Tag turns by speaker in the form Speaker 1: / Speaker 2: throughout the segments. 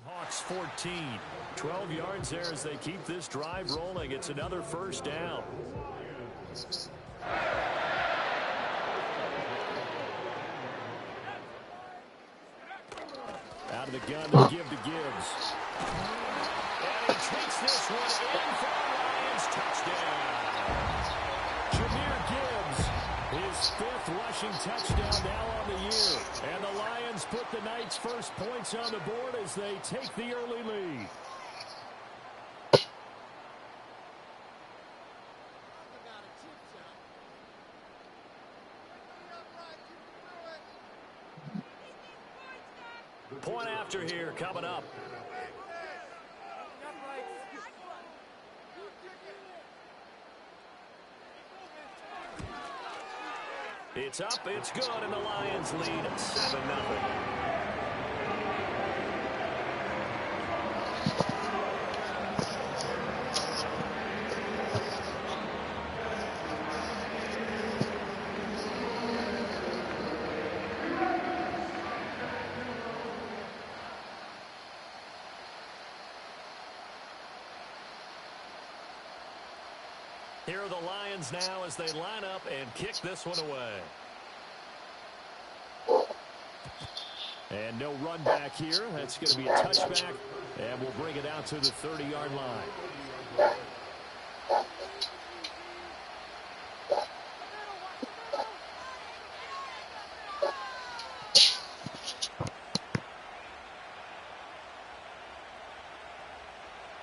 Speaker 1: Hawks 14. 12 yards there as they keep this drive rolling. It's another first down. Out of the gun to give to Gibbs. And he takes this one in for the Lions touchdown. Jahmyr Gibbs, his 5th rushing touchdown now on the year. And the Lions put the Knights' first points on the board as they take the early lead. Point after here coming up. It's up, it's good, and the Lions lead 7-0. Here are the Lions now as they line up and kick this one away. And no run back here. That's going to be a touchback, and we'll bring it out to the 30-yard line.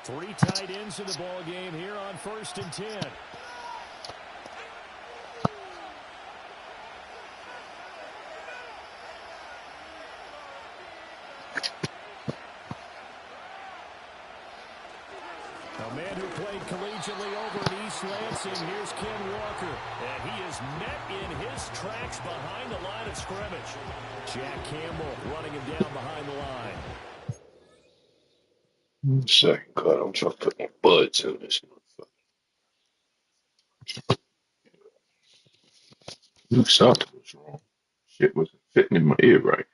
Speaker 1: Three tight ends in the ball game here on 1st and 10. A man who played collegiately over in East Lansing, here's Ken Walker. And he is met in his tracks behind the line of scrimmage. Jack Campbell running him down behind the line.
Speaker 2: Second cut. I'm trying to put my buds in this motherfucker. Knew something was wrong. Shit wasn't fitting in my ear right.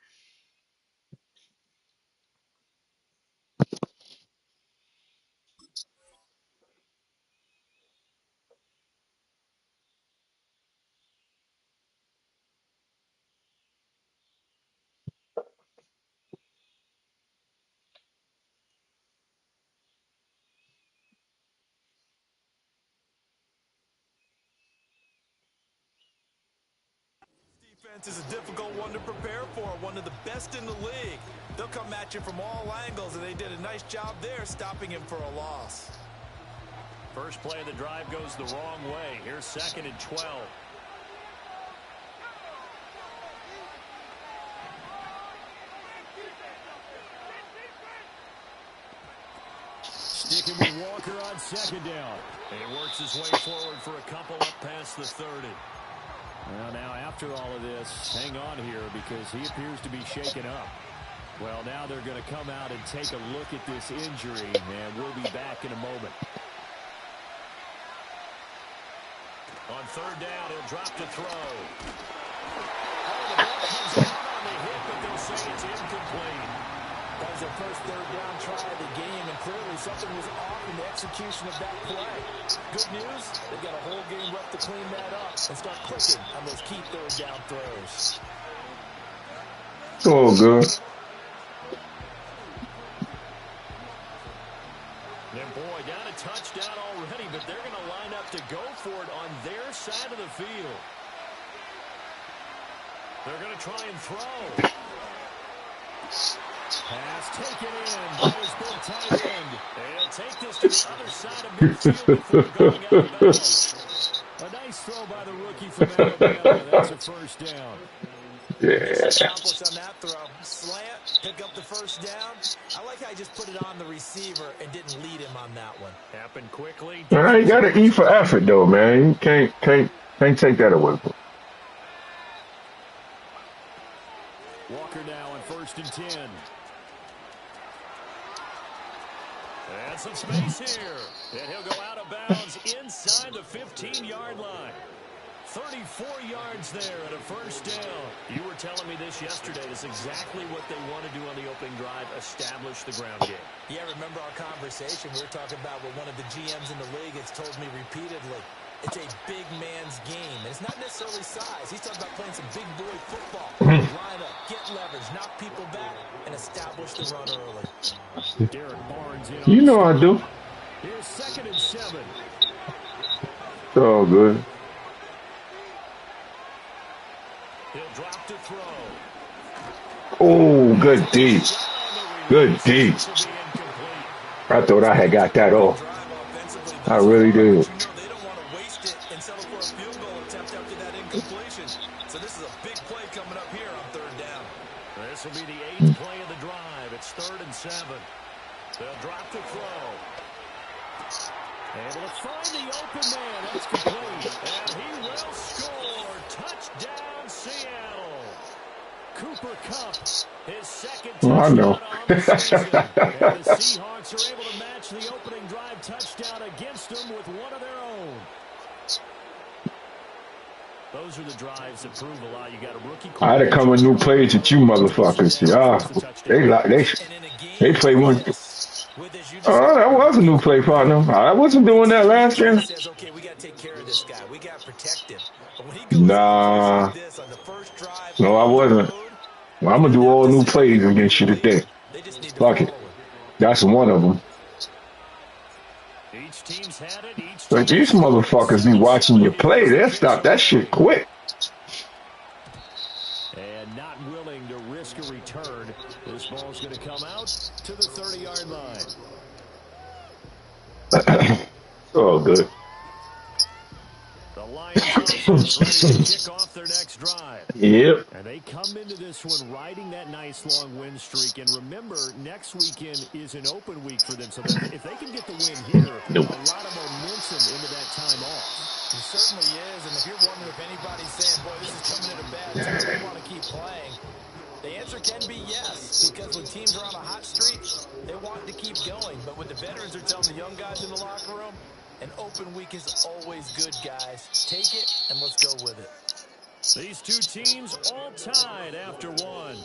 Speaker 3: Defense is a difficult one to prepare for, one of the best in the league. They'll come at you from all angles, and they did a nice job there stopping him for a loss.
Speaker 1: First play of the drive goes the wrong way. Here's 2nd and 12. Sticking with Walker on 2nd down. And he works his way forward for a couple up past the 30. Well, now after all of this, hang on here because he appears to be shaken up. Well, now they're going to come out and take a look at this injury, and we'll be back in a moment. On 3rd down, he'll drop to throw. Oh, the ball comes out on the hit, but they'll say it's incomplete.
Speaker 3: That was their first 3rd down try of the game, and clearly something was off in the execution of that play. Good news, they've got a whole game left to clean that up and start clicking on those key 3rd down throws.
Speaker 2: It's all good.
Speaker 1: And boy, got a touchdown already, but they're going to line up to go for it on their side of the field. They're going to try and throw. Pass taken in by his big tight end. They'll take this to the other side of midfield before going out of bounds. A nice throw by the rookie from Alabama. That's a first down.
Speaker 2: Yeah.
Speaker 3: Accomplished on that throw. Slant, pick up the first down. I like how he just put it on the receiver and didn't lead him on that one.
Speaker 1: Happened quickly.
Speaker 2: Man, you got to eat for effort, though, man. You can't take that away from him.
Speaker 1: Walker now on 1st and 10. And some space here. And he'll go out of bounds inside the 15-yard line. 34 yards there and a first down. You were telling me this yesterday. This is exactly what they want to do on the opening drive, establish the ground game.
Speaker 3: Yeah, remember our conversation? We were talking about what one of the GMs in the league has told me repeatedly. It's a big man's game. And it's not necessarily size. He's talking about playing some big boy football. Line up, get leverage, knock people back, and establish the run early.
Speaker 1: Derek Barnes in
Speaker 2: You know I do.
Speaker 1: Here's 2nd and 7.
Speaker 2: It's all good.
Speaker 1: He'll drop to throw.
Speaker 2: Oh, good deep. Good deep. I thought I had got that off. I really did.
Speaker 3: They don't want to waste it and settle for a field goal attempt after that incompletion. So this is a big play coming up here on 3rd down.
Speaker 1: This will be the 8th play of the drive. It's 3rd and 7. They'll drop to throw. Able to find the open man. That's complete. And he will score. Touchdown, Seattle. Cooper Kupp, his 2nd
Speaker 2: Oh, I
Speaker 1: touchdown
Speaker 2: know.
Speaker 1: on the season. And the Seahawks are able to match the opening drive touchdown against them with one of their own. Those are the drives that prove a lot. You got a rookie.
Speaker 2: I had to come with new plays with you motherfuckers. Yeah, they play one. Oh, that was a new play partner. I wasn't doing that last year.
Speaker 3: Says, okay, we got to take care of this guy. We got to protect him. But when he goes
Speaker 2: Nah.
Speaker 3: like this on the first drive,
Speaker 2: No, I wasn't. Well, I'm going to do all new plays against you today. Fuck it. That's one of them.
Speaker 1: Each team's had it.
Speaker 2: But these motherfuckers be watching you play. They'll stop that shit quick.
Speaker 1: And not willing to risk a return. This ball's going to come out to the 30-yard line.
Speaker 2: Oh, good.
Speaker 1: The Lions offense ready to kick off their next drive.
Speaker 2: Yep.
Speaker 1: And they come into this one riding that nice long win streak. And remember, next weekend is an open week for them. So if they can get the win here, a lot of momentum into that time off.
Speaker 3: It certainly is. And if you're wondering if anybody's saying, boy, this is coming at a bad time, they want to keep playing, the answer can be yes. Because when teams are on a hot streak, they want to keep going. But when the veterans are telling the young guys in the locker room, an open week is always good, guys. Take it, and let's go with it.
Speaker 1: These two teams all tied after one.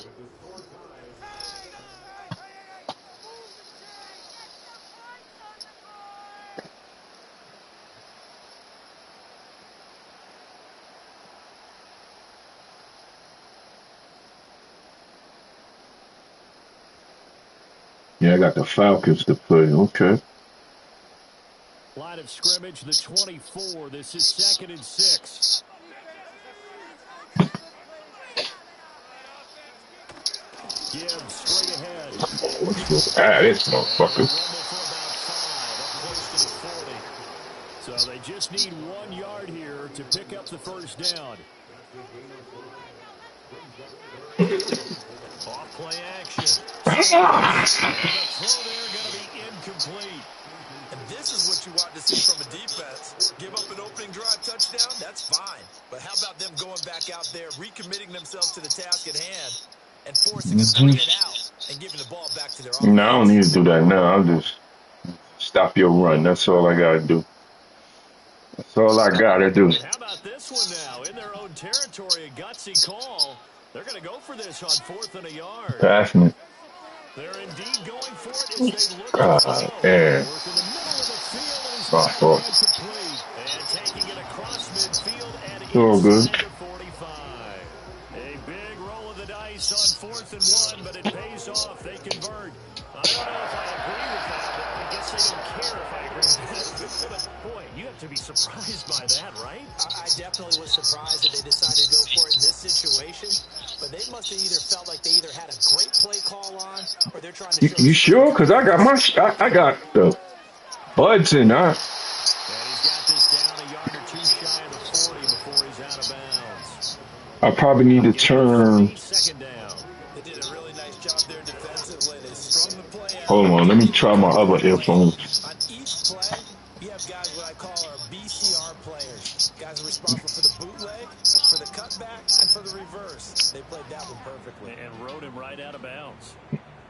Speaker 2: Yeah, I got the Falcons to play. Okay.
Speaker 1: Line of scrimmage, the 24. This is 2nd and 6. Gibbs straight ahead.
Speaker 2: This motherfucker.
Speaker 1: So they just need 1 yard here to pick up the first down. Off play action. And the throw there going to be incomplete.
Speaker 3: And this is what you want to see from a defense. Give up an opening drive touchdown, that's fine. But how about them going back out there, recommitting themselves to the task at hand, and forcing a 3 and out, and giving the ball back to their offense?
Speaker 2: No, I don't need to do that now. I'll just stop your run. That's all I got to do. That's all I got to do.
Speaker 1: How about this one now? In their own territory, a gutsy call. They're going to go for this on 4th and a yard.
Speaker 2: Passionate.
Speaker 1: They're indeed going for it as they look
Speaker 2: Yeah. My fault.
Speaker 1: And taking it across midfield and
Speaker 2: All good.
Speaker 1: inside the 45. A big roll of the dice on 4th and 1, but it pays off. They convert. I don't know if I agree with that, but I guess they don't care if I agree with that. But boy, you have to be surprised by that, right?
Speaker 3: I definitely was surprised that they decided to go for it in this situation. But they must have either felt like they either had a great play call on, or they're trying to show.
Speaker 2: You sure? Because I got I got the buds in.
Speaker 1: And he's got this down a yard or two shy of the 40 before he's out of bounds.
Speaker 2: I probably need to turn.
Speaker 1: Second down.
Speaker 3: They did a really nice job there defensively. They strung the play out.
Speaker 2: Hold on, let me try my other earphones.
Speaker 3: On each play, you have guys what I call our BCR players. Guys are responsible for the bootleg, for the cutback, and for the reverse. They played that one perfectly.
Speaker 1: And rode him right out of bounds.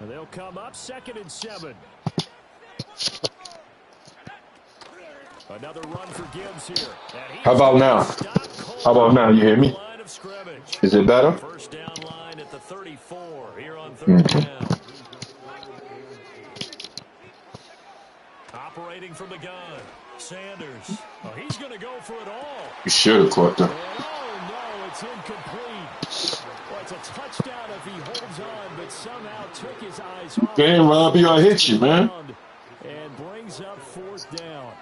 Speaker 1: And they'll come up 2nd and 7. Another run for Gibbs here.
Speaker 2: How about now?
Speaker 1: Stop cold
Speaker 2: How about now? You hear me?
Speaker 1: Line of scrimmage.
Speaker 2: Is it better?
Speaker 1: First down line at the 34 here on third
Speaker 2: Mm-hmm.
Speaker 1: down. Operating from the gun. Sanders. Oh, he's going to go for it all.
Speaker 2: You should have caught that.
Speaker 1: And oh, no, it's incomplete. Well, it's a touchdown if he holds on, but somehow took his eyes off.
Speaker 2: Damn, Robbie, I hit you, man.
Speaker 1: And brings up fourth down.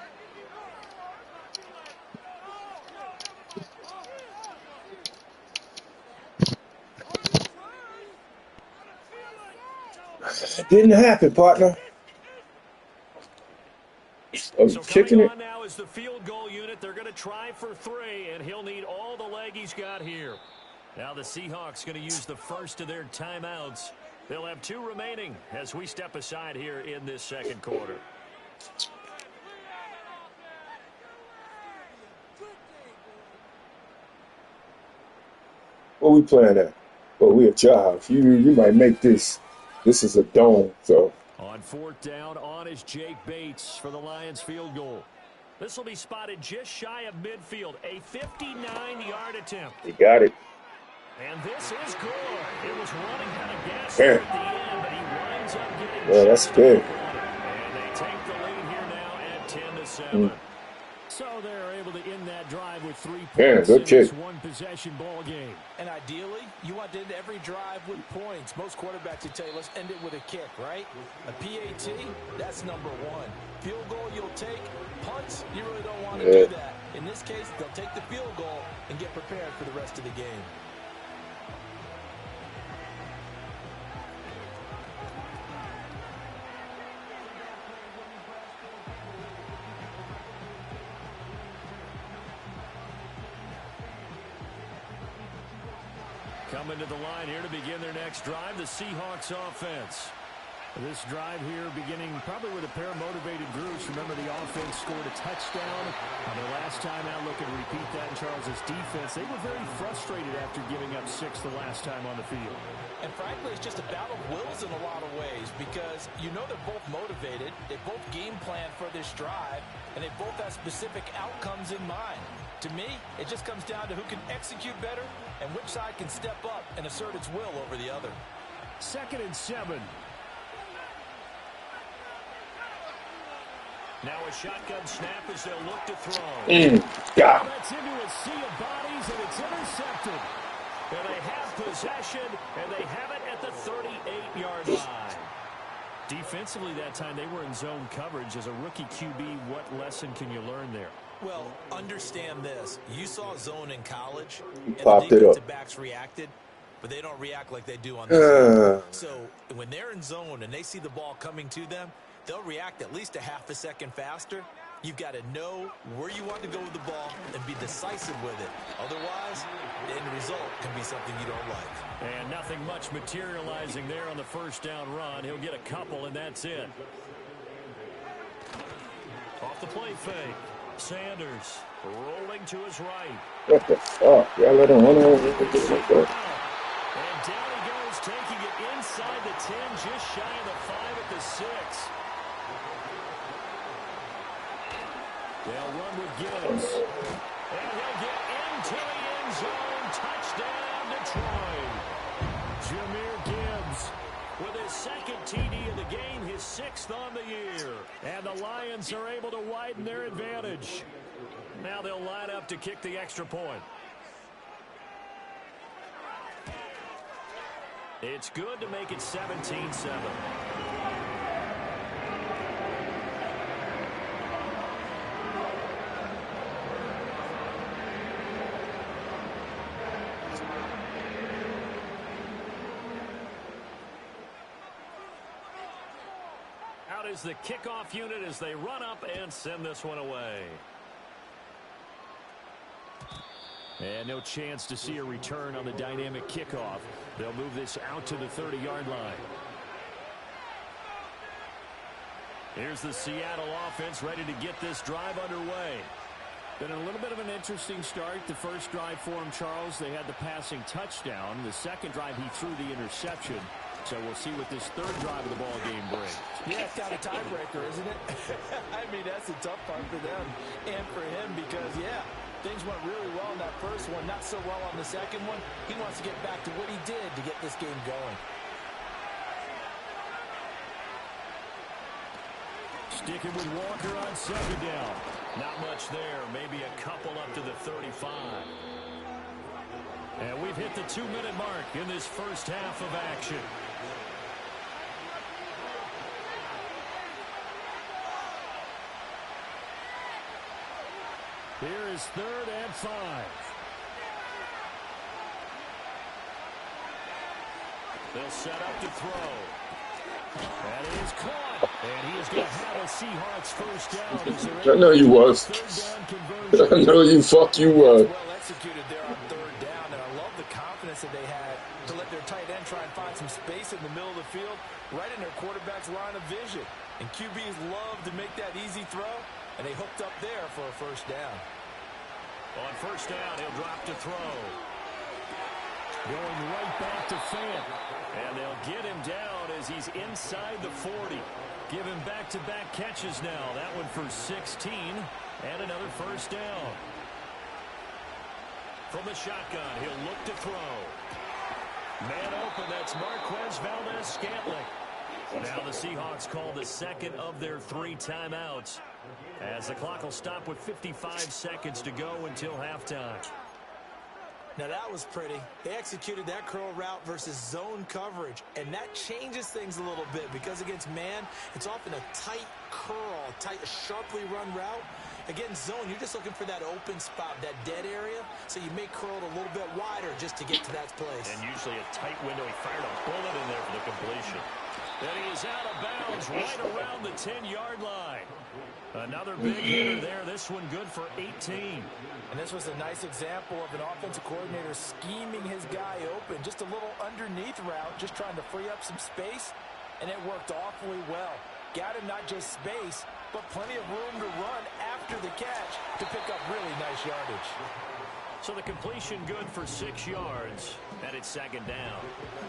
Speaker 2: It didn't happen, partner. Oh,
Speaker 1: So
Speaker 2: kicking
Speaker 1: coming
Speaker 2: it?
Speaker 1: on now is the field goal unit. They're going to try for 3, and he'll need all the leg he's got here. Now the Seahawks going to use the first of their timeouts. They'll have 2 remaining as we step aside here in this second quarter.
Speaker 2: What we playing at? Well, we at your house. You might make this. This is a dome, so.
Speaker 1: On fourth down, on is Jake Bates for the Lions field goal. This will be spotted just shy of midfield. A 59-yard attempt.
Speaker 2: You got it.
Speaker 1: And this is good. It was running out of gas at the end, but he winds up getting.
Speaker 2: Well, that's big.
Speaker 1: And they take the lead here now at 10-7. So they're able to end that drive with 3 points in this one-possession ball game.
Speaker 3: And ideally, you want to end every drive with points. Most quarterbacks would tell you, let's end it with a kick, right? A PAT, that's number 1. Field goal you'll take. Punts, you really don't want to do that. In this case, they'll take the field goal and get prepared for the rest of the game.
Speaker 1: Coming to the line here to begin their next drive, the Seahawks offense. This drive here beginning probably with a pair of motivated groups. Remember, the offense scored a touchdown on their last time out. Looking to repeat that in Charles' defense. They were very frustrated after giving up 6 the last time on the field.
Speaker 3: And frankly, it's just a battle of wills in a lot of ways because you know they're both motivated. They both game plan for this drive, and they both have specific outcomes in mind. To me, it just comes down to who can execute better and which side can step up and assert its will over the other.
Speaker 1: 2nd and 7. Now a shotgun snap as they'll look to throw.
Speaker 2: Yeah.
Speaker 1: That's into a sea of bodies, and it's intercepted. And they have possession, and they have it at the 38-yard line. Defensively that time, they were in zone coverage. As a rookie QB, what lesson can you learn there?
Speaker 3: Well, understand this. You saw zone in college, and
Speaker 2: Popped
Speaker 3: the
Speaker 2: it up.
Speaker 3: defensive backs reacted, but they don't react like they do on this side. So when they're in zone and they see the ball coming to them, they'll react at least a half a second faster. You've got to know where you want to go with the ball and be decisive with it. Otherwise, the end result can be something you don't like.
Speaker 1: And nothing much materializing there on the first down run. He'll get a couple, and that's it. Off the play fake. Sanders rolling to his right.
Speaker 2: What the fuck? Y'all let him run over like that.
Speaker 1: And down he goes, taking it inside the 10, just shy of the 5 at the 6. They'll run with Gibbs. And he'll get into the end zone. Touchdown, Detroit. Jahmyr Gibbs with his 2nd TD of the game, his 6th on the year. And the Lions are able to widen their advantage. Now they'll line up to kick the extra point. It's good to make it 17-7. Out is the kickoff unit as they run up and send this one away. And no chance to see a return on the dynamic kickoff. They'll move this out to the 30-yard line. Here's the Seattle offense ready to get this drive underway. Been a little bit of an interesting start. The first drive for him, Charles, they had the passing touchdown. The second drive, he threw the interception. So we'll see what this third drive of the ball game brings.
Speaker 3: Yeah, it's got a tiebreaker, isn't it? I mean, that's the tough part for them and for him because, yeah, Things went really well in that first one, not so well on the second one. He wants to get back to what he did to get this game going.
Speaker 1: Sticking with Walker on second down. Not much there. Maybe a couple up to the 35. And we've hit the 2-minute mark in this first half of action. Here is 3rd and 5. They'll set up to throw. That is caught. And he is going to have a Seahawks first down.
Speaker 4: I know you was. I know you was.
Speaker 3: Well executed there on 3rd down, and I love the confidence that they had to let their tight end try and find some space in the middle of the field, right in their quarterback's line of vision. And QBs love to make that easy throw, and they hooked up there for a first down.
Speaker 1: On first down, he'll drop to throw. Going right back to Fant. And they'll get him down as he's inside the 40. Give him back-to-back catches now. That one for 16 and another first down. From the shotgun, he'll look to throw. Man open, that's Marquez Valdez-Scantling. Now the Seahawks call the second of their 3 timeouts, as the clock will stop with 55 seconds to go until halftime.
Speaker 3: Now that was pretty. They executed that curl route versus zone coverage, and that changes things a little bit because against man, it's often a tight curl, tight, sharply run route. Against zone, you're just looking for that open spot, that dead area, so you may curl it a little bit wider just to get to that place.
Speaker 1: And usually a tight window. He fired a bullet in there for the completion. Then he is out of bounds right around the 10-yard line. Another big hitter there. This one good for 18.
Speaker 3: And this was a nice example of an offensive coordinator scheming his guy open. Just a little underneath route, just trying to free up some space, and it worked awfully well. Got him not just space, but plenty of room to run after the catch to pick up really nice yardage.
Speaker 1: So the completion good for 6 yards, and it's second down.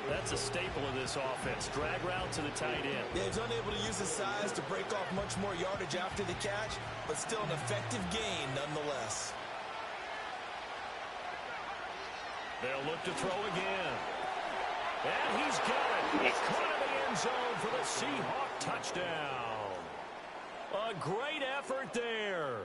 Speaker 1: That's a staple of this offense. Drag route to the tight end.
Speaker 3: Yeah, he's unable to use his size to break off much more yardage after the catch, but still an effective gain nonetheless.
Speaker 1: They'll look to throw again. And he's got it. He's caught in the end zone for the Seahawk touchdown. A great effort there.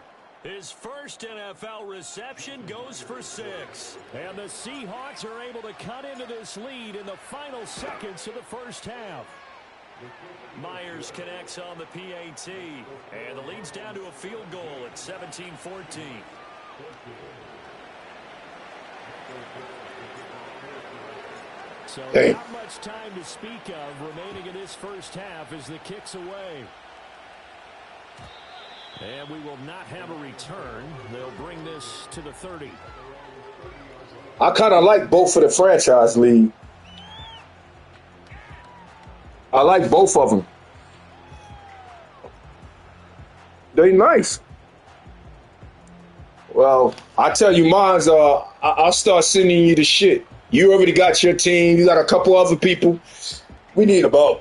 Speaker 1: His first NFL reception goes for 6. And the Seahawks are able to cut into this lead in the final seconds of the first half. Myers connects on the PAT. And the lead's down to a field goal at 17-14. So not much time to speak of remaining in this first half as the kick's away. And we will not have a return. They'll bring this to the 30.
Speaker 4: I kind of like both for the franchise league. I like both of them. They nice. Well, I tell you, mine's I'll start sending you the shit. You already got your team. You got a couple other people. We need I'll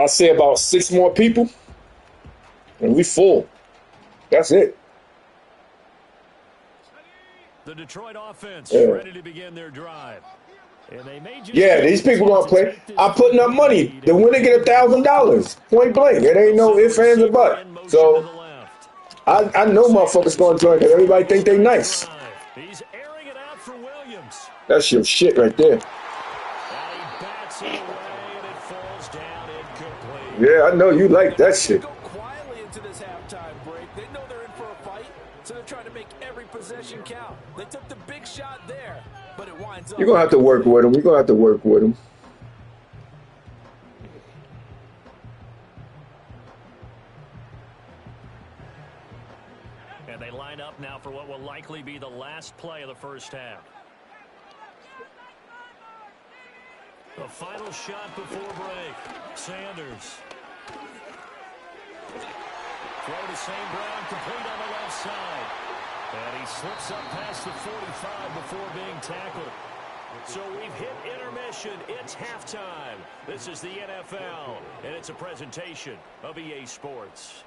Speaker 4: say about 6 more people. And we full. That's it.
Speaker 1: The Detroit offense ready to begin their drive. And they may just
Speaker 4: these people gonna play. I'm putting up money. The winner get $1,000. Point blank. It ain't no ifs, ands, or buts. So I know motherfuckers gonna join because everybody think they nice.
Speaker 1: He's airing it out for Williams.
Speaker 4: That's your shit right there.
Speaker 1: And he bats it away and it falls down incomplete.
Speaker 4: Yeah, I know you like that shit.
Speaker 3: Possession count. They took the big shot there, but it winds up.
Speaker 4: You're going to have to work with him. You're going to have to work with him.
Speaker 1: And they line up now for what will likely be the last play of the first half. The final shot before break. Sanders. Throw to St. Brown, complete on the left side. And he slips up past the 45 before being tackled. So we've hit intermission. It's halftime. This is the NFL, and it's a presentation of EA Sports.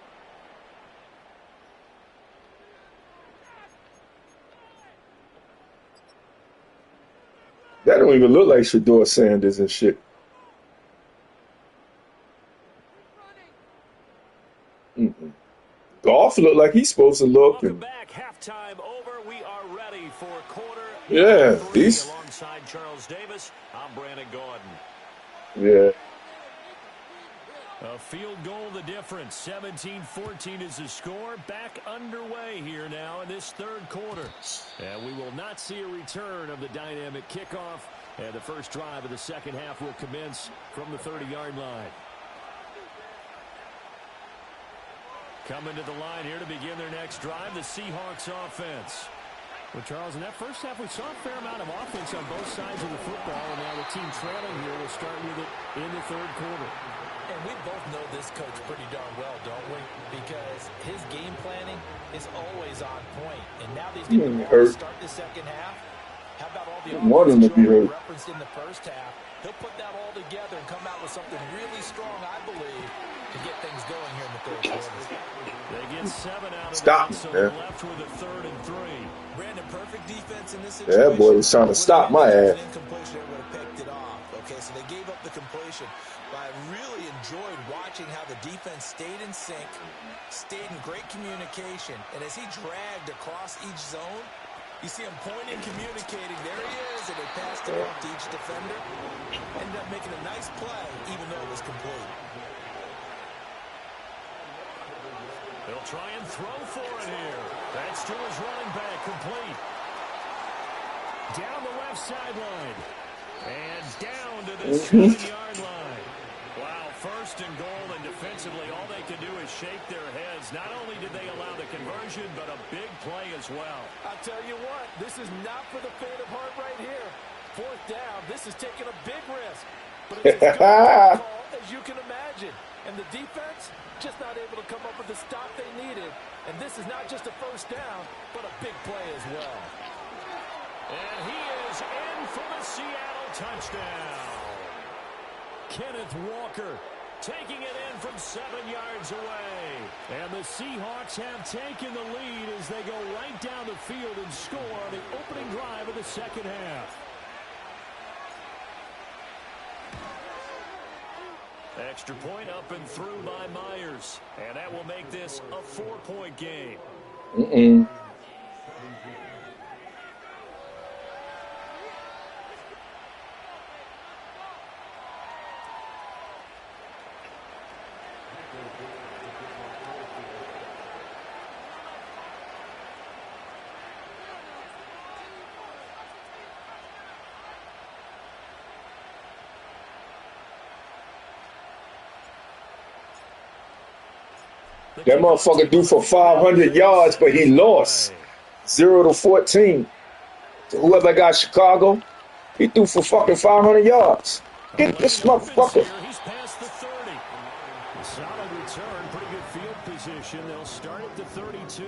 Speaker 4: That don't even look like Shador Sanders and shit. Golf look like he's supposed to look.
Speaker 1: Welcome back. Halftime over. We are ready for quarter
Speaker 4: Yeah,
Speaker 1: three.
Speaker 4: he's.
Speaker 1: Alongside Charles Davis, I'm Brandon Gordon.
Speaker 4: Yeah.
Speaker 1: A field goal the difference. 17-14 is the score. Back underway here now in this third quarter. And we will not see a return of the dynamic kickoff. And the first drive of the second half will commence from the 30-yard line. Coming to the line here to begin their next drive, the Seahawks offense. Well, Charles, in that first half, we saw a fair amount of offense on both sides of the football, and now the team trailing here will start with it in the third quarter.
Speaker 3: And we both know this coach pretty darn well, don't we? Because his game planning is always on point. And now these get the ball to start the second half. How about all the offensive drive referenced in the first half? He'll put that all together and come out with something really strong, I believe, to get things going here in the third quarter.
Speaker 1: They get 7 out of
Speaker 4: Stop,
Speaker 1: it, so
Speaker 4: man.
Speaker 1: they're left with a 3rd and 3.
Speaker 3: Brandon, perfect defense in this situation.
Speaker 4: Yeah, that boy was trying to stop my ass.
Speaker 3: Incompletion, they would have picked it off. Okay, so they gave up the completion. But I really enjoyed watching how the defense stayed in sync, stayed in great communication, and as he dragged across each zone, you see him pointing, communicating. There he is, and they passed it off to each defender. Ended up making a nice play, even though it was complete.
Speaker 1: They'll try and throw for it here. That's to his running back, complete. Down the left sideline. And down to the 7-yard line. Wow, 1st and goal, and defensively, all they can do is shake their heads. Not only did they allow the conversion, but a big play as well.
Speaker 3: I'll tell you what, this is not for the faint of heart right here. 4th down, this is taking a big risk. But it's as good a call as you can imagine. And the defense just not able to come up with the stop they needed. And this is not just a 1st down, but a big play as well.
Speaker 1: And he is in for the Seattle touchdown. Kenneth Walker taking it in from 7 yards away. And the Seahawks have taken the lead as they go right down the field and score on the opening drive of the second half. Extra point up and through by Myers. And that will make this a 4-point game.
Speaker 4: That motherfucker threw for 500 yards, but he lost 0-14. So whoever got Chicago, he threw for fucking 500 yards. Get this motherfucker.
Speaker 1: He's past the 30. Solid return, pretty good field position. They'll start at the 32.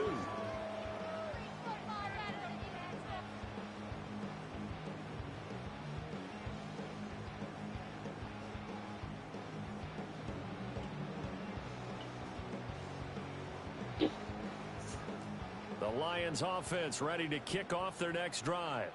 Speaker 1: The Lions offense ready to kick off their next drive.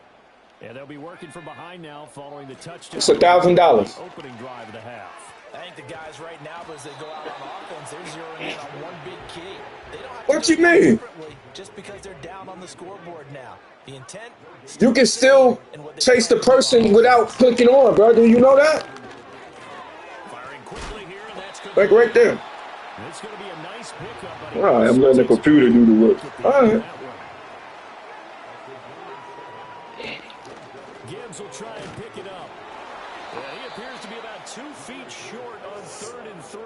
Speaker 1: And they'll be working from behind now following the touchdown.
Speaker 4: It's $1,000.
Speaker 1: Opening drive of the half.
Speaker 3: I think the guys right now, as they go out on offense, they're zeroing in on one big key. They don't have
Speaker 4: What
Speaker 3: to
Speaker 4: you
Speaker 3: do it
Speaker 4: mean?
Speaker 3: differently just because they're down on the scoreboard now. The intent,
Speaker 4: You can still chase the person without clicking on, bro. Do you know that?
Speaker 1: Firing quickly here, and that's good.
Speaker 4: Like right there.
Speaker 1: It's going to be a nice pickup.
Speaker 4: All right, I'm letting the computer do the work. All right.
Speaker 1: Gibbs will try and pick it up. He appears to be about 2 feet short on 3rd and 3.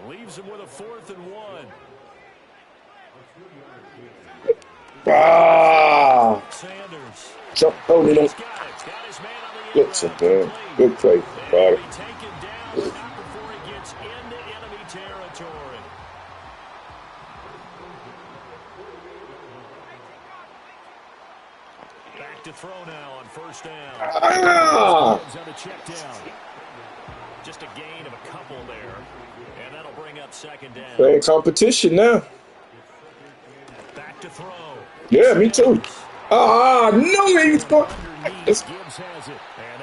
Speaker 1: Leaves him with a 4th and 1.
Speaker 4: Ah.
Speaker 1: Sanders.
Speaker 4: Jump. Oh, they don't.
Speaker 1: Got his man on the
Speaker 4: Good, man. Good play, brother.
Speaker 1: Be taken down, but not before he gets into enemy territory. Back to throw now on 1st down.
Speaker 4: Ah.
Speaker 1: On a check down. Just a gain of a couple there. And that'll bring up 2nd down.
Speaker 4: Playing competition now.
Speaker 1: Back to throw.
Speaker 4: Yeah, me too. Ah, no, he was going.
Speaker 1: Gibbs has it. And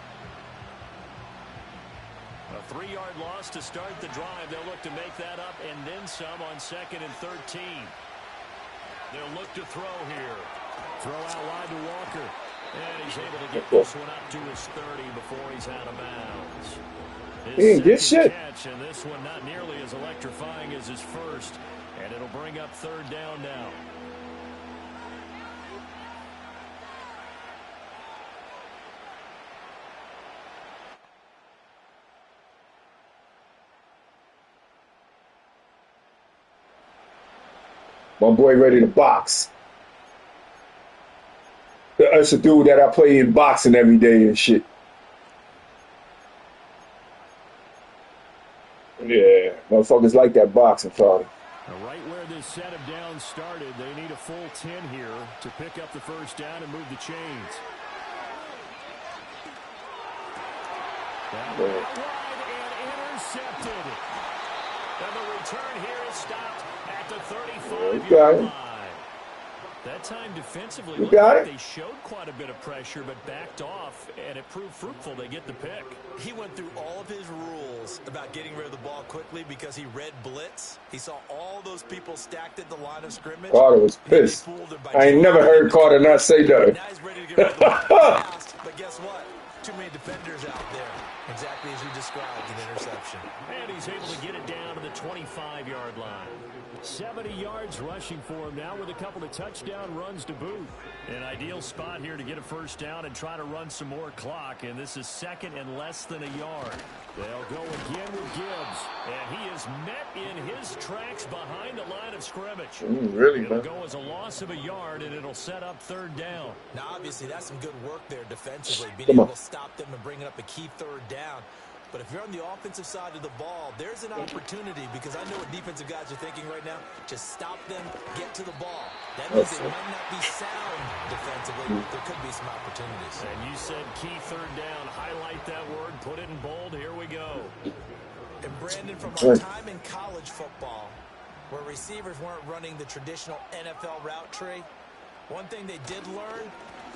Speaker 1: 3-yard loss to start the drive. They'll look to make that up and then some on 2nd and 13. They'll look to throw here. Throw out wide to Walker. And he's able to get this one up to his 30 before he's out of bounds. His second catch, and this one not nearly as electrifying as his first. And it'll bring up 3rd down now.
Speaker 4: My boy ready to box. That's a dude that I play in boxing every day and shit. Yeah, motherfuckers like that boxing, father.
Speaker 1: Right where this set of downs started, they need a full 10 here to pick up the 1st down and move the chains. That wide and intercepted. And the return here is stopped at the 35-yard line. That time defensively, looked like they showed quite a bit of pressure, but backed off, and it proved fruitful. They get the pick.
Speaker 3: He went through all of his rules about getting rid of the ball quickly because he read blitz. He saw all those people stacked at the line of scrimmage.
Speaker 4: Carter was pissed. I ain't never heard Carter not say that.
Speaker 3: Now he's ready to get rid of the ball fast, but guess what? Too many defenders out there. Exactly as you described, an interception.
Speaker 1: And he's able to get it down to the 25-yard line. 70 yards rushing for him now with a couple of touchdown runs to boot. An ideal spot here to get a 1st down and try to run some more clock. And this is 2nd and less than a yard. They'll go again with Gibbs. And he is met in his tracks behind the line of scrimmage.
Speaker 4: Really,
Speaker 1: it'll go as a loss of a yard, and it'll set up 3rd down.
Speaker 3: Now, obviously, that's some good work there defensively, being able to stop them and bring up a key 3rd down. But if you're on the offensive side of the ball, there's an opportunity, because I know what defensive guys are thinking right now. Just stop them, get to the ball. That means they might not be sound defensively. There could be some opportunities.
Speaker 1: And you said key 3rd down. Highlight that word. Put it in bold. Here we go.
Speaker 3: And Brandon, from our time in college football, where receivers weren't running the traditional NFL route tree, one thing they did learn: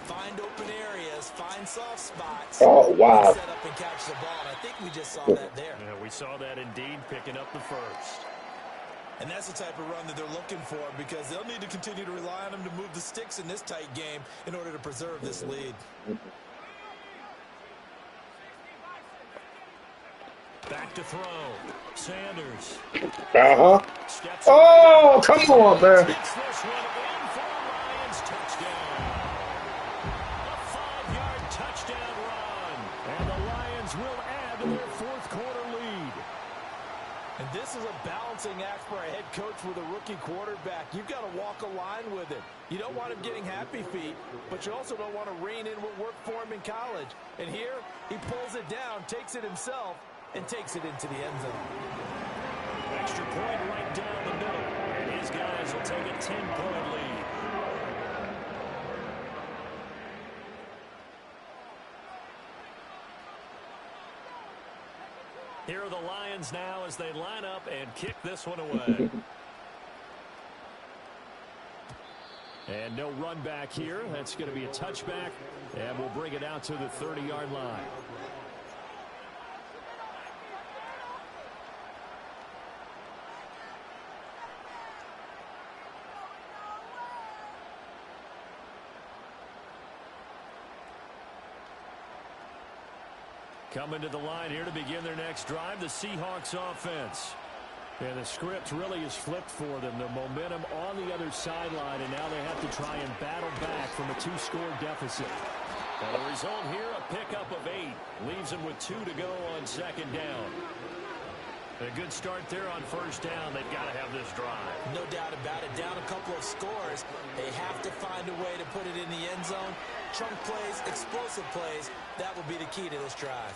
Speaker 3: find open areas, find soft spots.
Speaker 4: Oh, wow.
Speaker 3: Set up and catch the ball. And I think we just saw that there.
Speaker 1: Yeah, we saw that indeed, picking up the 1st.
Speaker 3: And that's the type of run that they're looking for, because they'll need to continue to rely on them to move the sticks in this tight game in order to preserve this lead.
Speaker 1: Back to throw. Sanders.
Speaker 4: Oh, come on, man.
Speaker 1: Gets this one in for a Lions touchdown. A 5-yard touchdown run. And the Lions will add to their 4th quarter lead.
Speaker 3: And this is a balancing act for a head coach with a rookie quarterback. You've got to walk a line with it. You don't want him getting happy feet, but you also don't want to rein in what worked for him in college. And here, he pulls it down, takes it himself, and takes it into the end zone.
Speaker 1: Extra point right down the middle. And his guys will take a 10-point lead. Here are the Lions now as they line up and kick this one away. And no run back here. That's going to be a touchback, and we'll bring it out to the 30-yard line. Coming to the line here to begin their next drive, the Seahawks offense. And the script really is flipped for them. The momentum on the other sideline, and now they have to try and battle back from a 2-score deficit. And the result here, a pickup of 8. Leaves them with 2 to go on 2nd down. A good start there on 1st down. They've got to have this drive.
Speaker 3: No doubt about it. Down a couple of scores. They have to find a way to put it in the end zone. Chunk plays, explosive plays. That will be the key to this drive.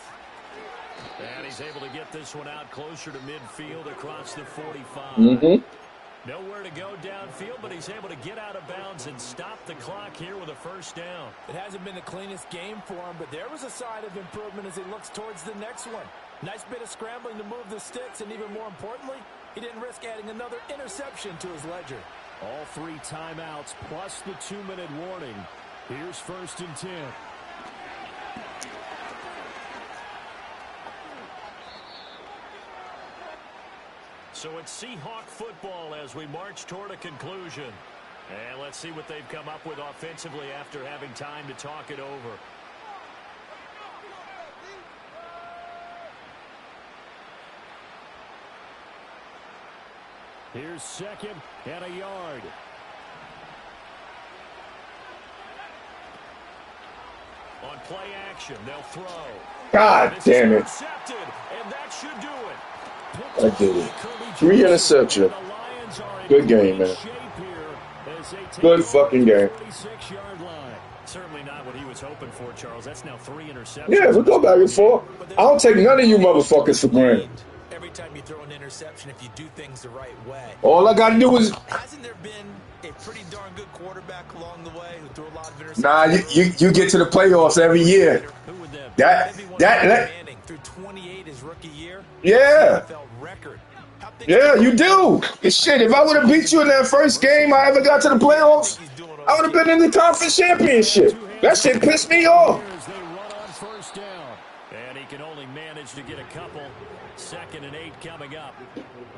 Speaker 1: And he's able to get this one out closer to midfield across the 45. Nowhere to go downfield, but he's able to get out of bounds and stop the clock here with a 1st down.
Speaker 3: It hasn't been the cleanest game for him, but there was a sign of improvement as he looks towards the next one. Nice bit of scrambling to move the sticks, and even more importantly, he didn't risk adding another interception to his ledger.
Speaker 1: All 3 timeouts plus the 2-minute warning. Here's 1st and 10. So it's Seahawk football as we march toward a conclusion. And let's see what they've come up with offensively after having time to talk it over. Here's second and a yard. On play action, they'll throw.
Speaker 4: God damn it.
Speaker 1: And that should do it.
Speaker 4: I did it. 3 interceptions. Good game, man. Good fucking game.
Speaker 1: Certainly not what he was hoping for, Charles. That's now 3 interceptions.
Speaker 4: Yeah, we go back and forth. I don't take none of you motherfuckers for granted.
Speaker 3: Every time you throw an interception, if you do things the right way.
Speaker 4: All I got to do is...
Speaker 3: Hasn't there been a pretty darn good quarterback along the way who threw a lot of interceptions?
Speaker 4: Nah, you get to the playoffs every year. That
Speaker 3: through 28 his rookie year.
Speaker 4: Yeah. Yeah, you do. Shit, if I would have beat you in that first game I ever got to the playoffs, I would have been in the conference championship. That shit pissed me off.
Speaker 1: And he can only manage to get a couple. 2nd and 8 coming up.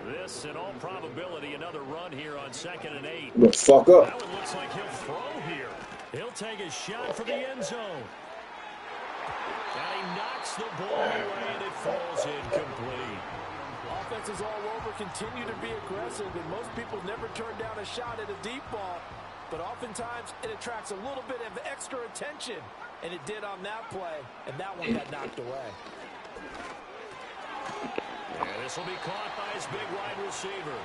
Speaker 1: This, in all probability, another run here on 2nd and 8.
Speaker 4: The fuck up.
Speaker 1: That one looks like he'll throw here. He'll take a shot for the end zone. And he knocks the ball away, and it falls incomplete.
Speaker 3: Offenses all over continue to be aggressive, and most people never turn down a shot at a deep ball. But oftentimes, it attracts a little bit of extra attention. And it did on that play, and that one got knocked away.
Speaker 1: And this will be caught by his big wide receiver.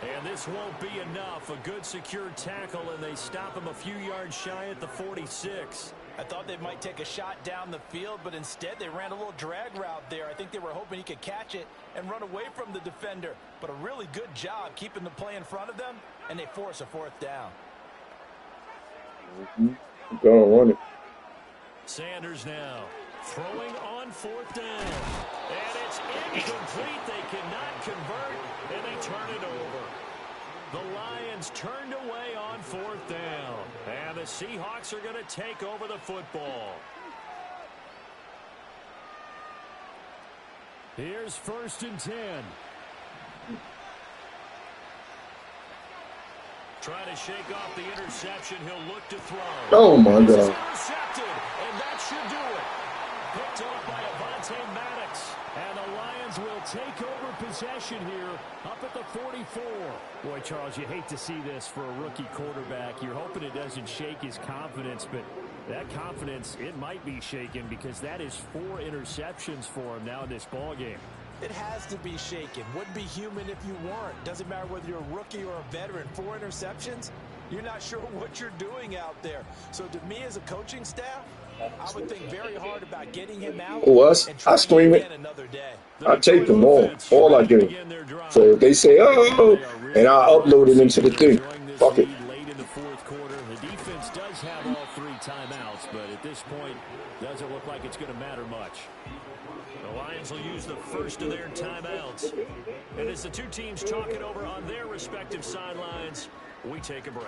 Speaker 1: And this won't be enough. A good secured tackle, and they stop him a few yards shy at the 46.
Speaker 3: I thought they might take a shot down the field, but instead they ran a little drag route there. I think they were hoping he could catch it and run away from the defender. But a really good job keeping the play in front of them, and they force a 4th down.
Speaker 4: Go run it.
Speaker 1: Sanders now throwing on 4th down. And it's incomplete. They cannot convert, and they turn it over. The Lions turned away on 4th down. And the Seahawks are going to take over the football. Here's 1st and 10. Trying to shake off the interception. He'll look to throw.
Speaker 4: Oh, my God.
Speaker 1: Intercepted, and that should do it. Picked off by Avonte Maddox. And the Lions will take over possession here up at the 44. Boy, Charles, you hate to see this for a rookie quarterback. You're hoping it doesn't shake his confidence, but that confidence, it might be shaken because that is 4 interceptions for him now in this ballgame.
Speaker 3: It has to be shaken. Wouldn't be human if you weren't. Doesn't matter whether you're a rookie or a veteran. 4 interceptions, you're not sure what you're doing out there. So to me as a coaching staff, I would think very hard about getting him out.
Speaker 4: Oh, I scream it. I take them all I do. So if they say, oh, and I upload it into the thing. Fuck it.
Speaker 1: Late in the 4th quarter, the defense does have all 3 timeouts, but at this point, doesn't look like it's going to matter much. The Lions will use the first of their timeouts. And as the two teams talk it over on their respective sidelines, we take a break.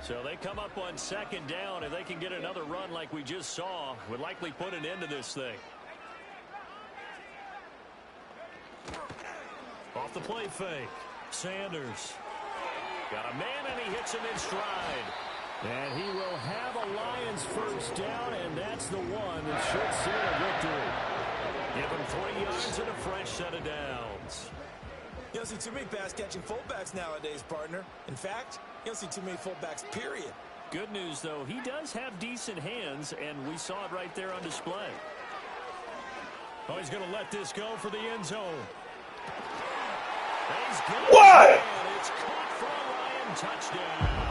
Speaker 1: So they come up on 2nd down. If they can get another run like we just saw, would likely put an end to this thing. Off the play fake. Sanders. Got a man, and he hits him in stride. And he will have a Lions 1st down, and that's the one that should seal a victory. Give him 3 yards and a fresh set of downs.
Speaker 3: You don't see too many pass-catching fullbacks nowadays, partner. In fact, you don't see too many fullbacks, period.
Speaker 1: Good news, though, he does have decent hands, and we saw it right there on display. Oh, he's going to let this go for the end zone.
Speaker 4: What?
Speaker 1: It's caught for a Lion touchdown.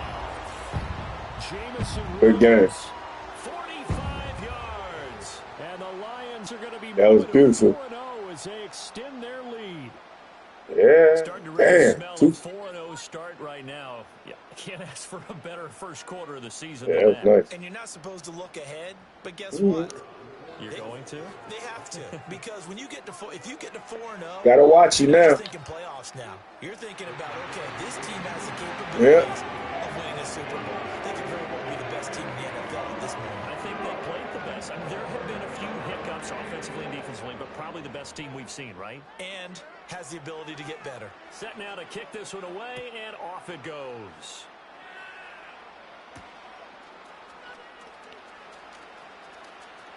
Speaker 1: Jamison
Speaker 4: Good game.
Speaker 1: 45 yards. And the Lions are going to be
Speaker 4: that was beautiful.
Speaker 1: 4-0 as they extend their lead.
Speaker 4: Yeah.
Speaker 1: Starting to really smell a
Speaker 4: 4-0
Speaker 1: start right now. Yeah, I can't ask for a better first quarter of the season
Speaker 4: Yeah,
Speaker 1: than
Speaker 4: that
Speaker 1: that.
Speaker 4: was nice.
Speaker 3: And you're not supposed to look ahead, but guess what?
Speaker 1: You're going to?
Speaker 3: They have to, because when you get to if you get to 4-0,
Speaker 4: Gotta watch you now.
Speaker 3: You're thinking playoffs now. You're thinking about, okay, this team has the capabilities of winning a Super Bowl. They could very well be the best best team in the NFL at this moment.
Speaker 1: I think they played the best. I mean, there have been a few hiccups offensively and defensively, but probably the best team we've seen, right?
Speaker 3: And has the ability to get better.
Speaker 1: Set now to kick this one away, and off it goes.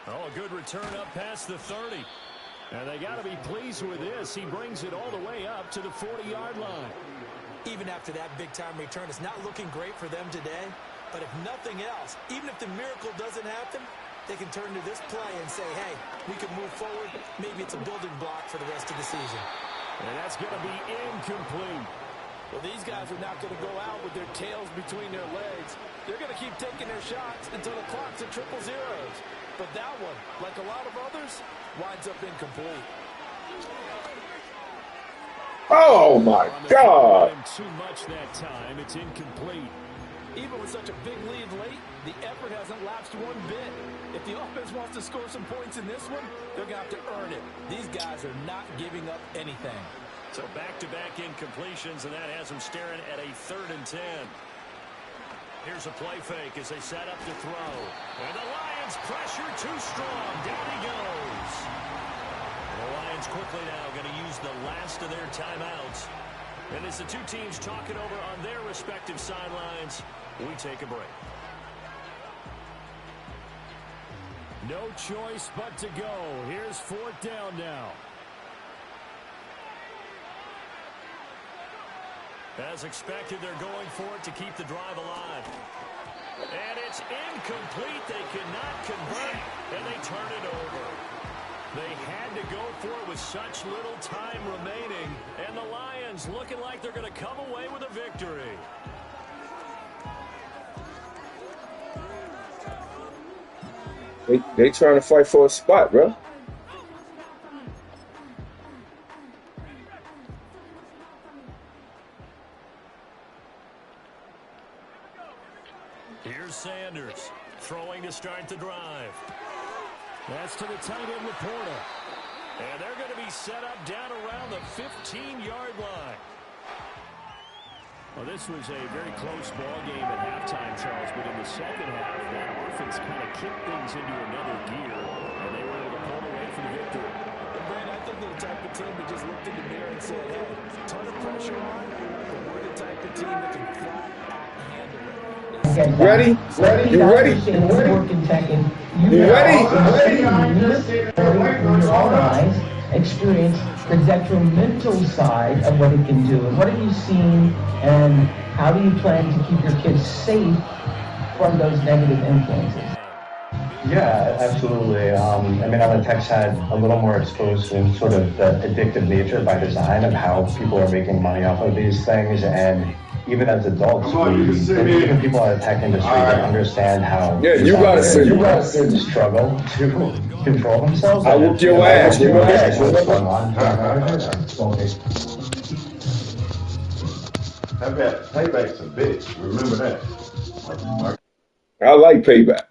Speaker 1: Oh, a good return up past the 30. And they got to be pleased with this. He brings it all the way up to the 40-yard line.
Speaker 3: Even after that big-time return, it's not looking great for them today. But if nothing else, even if the miracle doesn't happen, they can turn to this play and say, hey, we can move forward. Maybe it's a building block for the rest of the season.
Speaker 1: And that's going to be incomplete.
Speaker 3: Well, these guys are not going to go out with their tails between their legs. They're going to keep taking their shots until the clock's at triple zeros. But that one, like a lot of others, winds up incomplete.
Speaker 4: Oh, my God.
Speaker 1: Too much that time. It's incomplete.
Speaker 3: Even with such a big lead late, the effort hasn't lapsed one bit. If the offense wants to score some points in this one, they're going to have to earn it. These guys are not giving up anything.
Speaker 1: So back-to-back incompletions, and that has them staring at a 3rd and 10. Here's a play fake as they set up to throw. And the Lions pressure too strong. Down he goes. The Lions quickly now going to use the last of their timeouts. And as the two teams talking over on their respective sidelines, we take a break. No choice but to go. Here's 4th down now. As expected, they're going for it to keep the drive alive. And it's incomplete. They cannot convert, and they turn it over. They had to go for it with such little time remaining, and the Lions looking like they're going to come away with a victory.
Speaker 4: They trying to fight for a spot, bro.
Speaker 1: Here's Sanders throwing to start the drive. That's to the tight end Laporta. And they're going to be set up down around the 15-yard line. Well, this was a very close ball game at halftime, Charles, but in the second half, that offense kind of kicked things into another gear, and they were able to pull away for the victory.
Speaker 3: And Brandon, I think they're the type of team that just looked in the mirror and said, hey, ton of pressure on, but we're the type of team that can flat out handle it.
Speaker 4: Ready? You ready? You ready?
Speaker 5: With your own eyes, experience the detrimental side of what it can do. And what have you seen, and how do you plan to keep your kids safe from those negative influences?
Speaker 6: Yeah, absolutely. I mean, on the tech side, a little more exposed to sort of the addictive nature by design of how people are making money off of these things. And even as adults, even people in the tech industry that understand how
Speaker 4: you gotta
Speaker 6: struggle to control themselves.
Speaker 4: I whoop your ass.
Speaker 6: What's going on?
Speaker 7: Payback's a bitch. Remember that.
Speaker 4: I like payback.